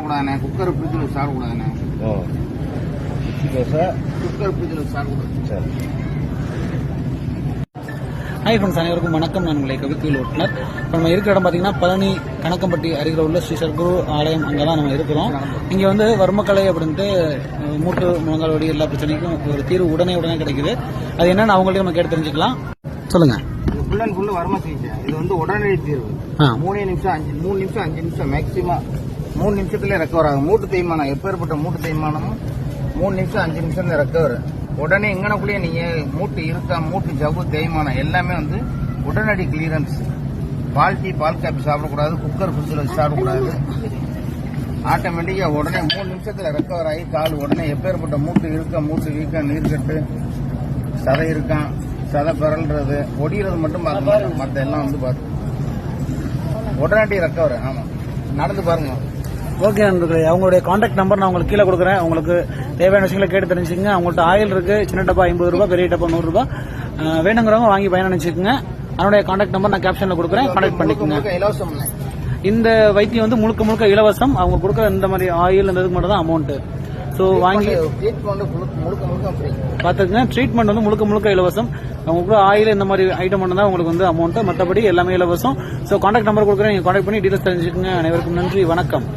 சாப்பிடாதானே, cooker ஃப்ரிட்ஜில் வச்சு சாப்பிடக்கூடாதானே. Cooker ஃப்ரிட்ஜில் வச்சு சாப்பிடக்கூடாது. சரி. ஹாய் ஃப்ரெண்ட்ஸ், அனைவருக்கும் வணக்கம். நான் உங்களை கவிக்குயில் ஓட்டுநர். இப்போ நம்ம இருக்கிற இடம் பார்த்தீங்கன்னா பழனி கணக்கம்பட்டி அருகில் உள்ள ஸ்ரீ சர்க்குரு ஆலயம். அங்கே தான் நம்ம இருக்கிறோம். இங்கே வந்து வர்மக்கலை அப்படின்ட்டு மூட்டு முழங்கால் வலி எல்லா பிரச்சனைக்கும் ஒரு தீர்வு உடனே கிடைக்குது. அது என்னன்னு அவங்கள்ட்ட நம்ம கேட்டு தெரிஞ்சுக்கலாம். சொல்லுங்க. ஃபுல் அண்ட் ஃபுல் வர்ம சிகிச்சை. இது வந்து உடனடி தீர்வு. 3 நிமிஷம் 5 நிமிஷம் மேக்சிமம் 3 நிமிஷத்துல ரெக்கவர் ஆகும். மூட்டு தேய்மானம், எப்பேற்பட்ட மூட்டு தேய்மானமும் 3 நிமிஷம் 5 நிமிஷம் ரெக்கவர். உடனே எங்கனக்குள்ளேயே நீங்க மூட்டு இருக்கா, மூட்டு ஜவ்வு தேய்மானம் எல்லாமே வந்து உடனடி கிளியரன்ஸ். பால் காப்பி சாப்பிடக்கூடாது, குக்கர் ஃப்ரிட்ஜில் வச்சு சாப்பிடக்கூடாது. ஆட்டோமேட்டிக்கா உடனே 3 நிமிஷத்துல ரெக்கவர் ஆகி கால் உடனே எப்பேற்பட்ட மூட்டு இருக்கா, மூட்டு வீக்கா, நீர்க்கட்டு, சதை இருக்கான், சதை பிறல்றது, ஒடிகிறது மட்டும் பார்க்க, மற்ற எல்லாம் வந்து பார்த்து உடனடி ரெக்கவர். ஆமா, நடந்து பாருங்க. ஓகே நண்பர்களே, அவங்களுடைய கான்டாக்ட் நம்பர் நான் உங்களுக்கு கீழே கொடுக்குறேன். உங்களுக்கு தேவையான விஷயங்களை கேட்டு தெரிஞ்சுக்கங்க. அவங்கள்ட்ட ஆயில் இருக்கு. சின்ன டப்பா 50 ரூபாய், பெரிய டப்பா 100 ரூபாய். வேணுங்கிறவங்க வாங்கி பயன் நினைச்சுக்கோங்க. அதனுடைய கான்டாக்ட் நம்பர் நான் கேப்ஷன்ல கொடுக்குறேன். கான்டாக்ட் பண்ணிக்கோங்க. இலவசம். இந்த வைத்தியம் வந்து முழுக்க இலவசம். அவங்க கொடுக்குற இந்த மாதிரி ஆயில் இந்த இதுக்கு மட்டும் தான் அமௌண்ட். ஸோ வாங்கி பார்த்துக்குங்க. ட்ரீட்மெண்ட் வந்து முழுக்க இலவசம். அவங்க கூட ஆயில் இந்த மாதிரி ஐட்டம் மட்டும் தான் உங்களுக்கு வந்து அமௌண்ட். மற்றபடி எல்லாமே இலவசம். ஸோ கான்டாக்ட் நம்பர் கொடுக்குறேன். நீங்கள் கான்டாக்ட் பண்ணி டீடைல்ஸ் தெரிஞ்சுக்கோங்க. அனைவருக்கும் நன்றி, வணக்கம்.